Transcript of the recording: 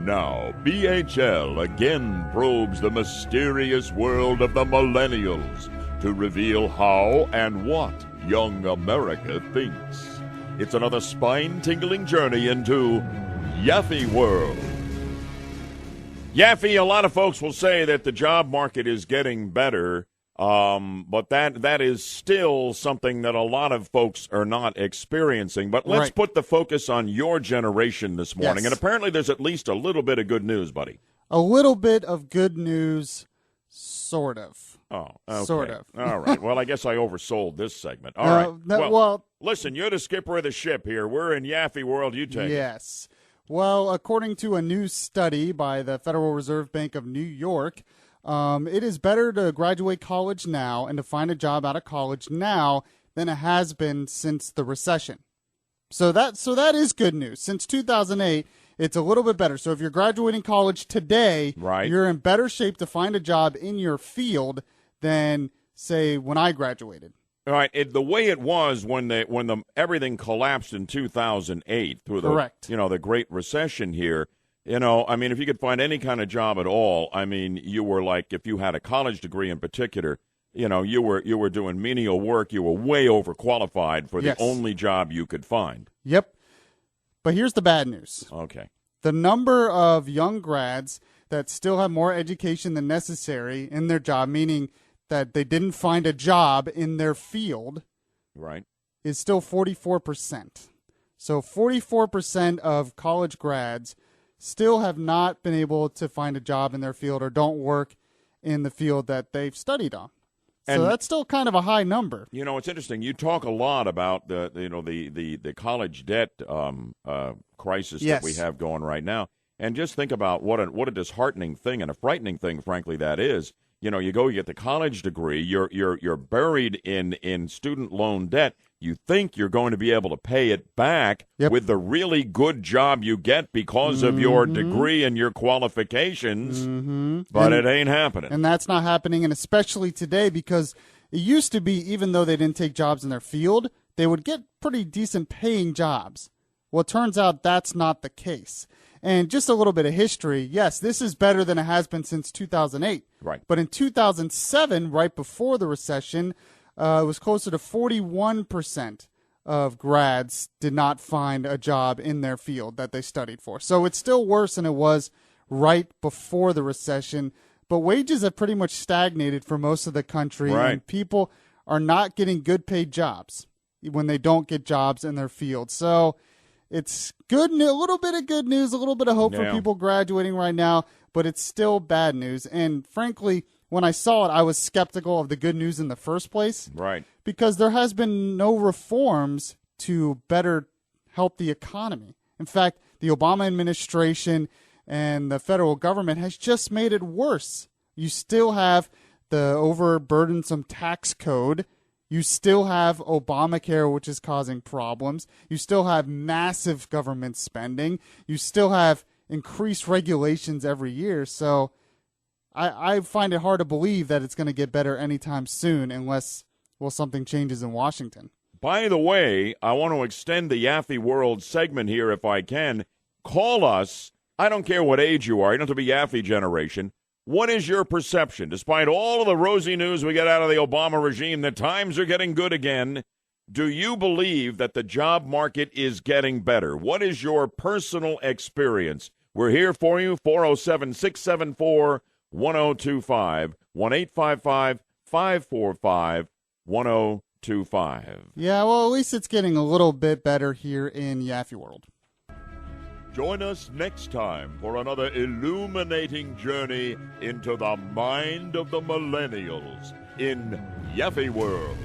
Now, BHL again probes the mysterious world of the millennials to reveal how and what young America thinks. It's another spine-tingling journey into Yaffee World. Yaffee, a lot of folks will say that the job market is getting better, but that is still something that a lot of folks are not experiencing. But let's put the focus on your generation this morning. Yes. And apparently there's at least a little bit of good news, buddy. A little bit of good news, sort of. Oh, okay. Sort of. All right. Well, I guess I oversold this segment. All right. Well, listen, you're the skipper of the ship here. We're in Yaffee World. You take it. Yes. Well, according to a new study by the Federal Reserve Bank of New York, it is better to graduate college now and to find a job out of college now than it has been since the recession. So that is good news. Since 2008, it's a little bit better. So if you're graduating college today, you're in better shape to find a job in your field than, say, when I graduated. All right. The way it was when everything collapsed in 2008 through the Great Recession here. If you could find any kind of job at all, you were like, if you had a college degree in particular, you were doing menial work. You were way overqualified for the only job you could find. Yep. But here's the bad news. Okay. The number of young grads that still have more education than necessary in their job, meaning that they didn't find a job in their field, is still 44%. So 44% of college grads still have not been able to find a job in their field or don't work in the field that they've studied on. So that's still kind of a high number. It's interesting. You talk a lot about the college debt crisis that we have going right now, and just think about what a disheartening thing and a frightening thing, frankly, that is. You get the college degree, you're buried in student loan debt. You think you're going to be able to pay it back with the really good job you get because of your degree and your qualifications, but it ain't happening. And that's not happening, and especially today, because it used to be, even though they didn't take jobs in their field, they would get pretty decent paying jobs. Well, it turns out that's not the case. And just a little bit of history, yes, this is better than it has been since 2008. Right. But in 2007, right before the recession, it was closer to 41% of grads did not find a job in their field that they studied for. So it's still worse than it was right before the recession. But wages have pretty much stagnated for most of the country. Right. And people are not getting good paid jobs when they don't get jobs in their field. So it's good news, a little bit of good news, a little bit of hope for people graduating right now, but it's still bad news. And frankly, when I saw it, I was skeptical of the good news in the first place. Right. Because there has been no reforms to better help the economy. In fact, the Obama administration and the federal government has just made it worse. You still have the overburdensome tax code. You still have Obamacare, which is causing problems. You still have massive government spending. You still have increased regulations every year. So I find it hard to believe that it's going to get better anytime soon unless, something changes in Washington. By the way, I want to extend the Yaffee World segment here if I can. Call us. I don't care what age you are. You don't have to be Yaffee generation. What is your perception? Despite all of the rosy news we get out of the Obama regime, the times are getting good again. Do you believe that the job market is getting better? What is your personal experience? We're here for you, 407-674-1025, 1-855-545-1025. Yeah, well, at least it's getting a little bit better here in Yaffee World. Join us next time for another illuminating journey into the mind of the millennials in Yaffee World.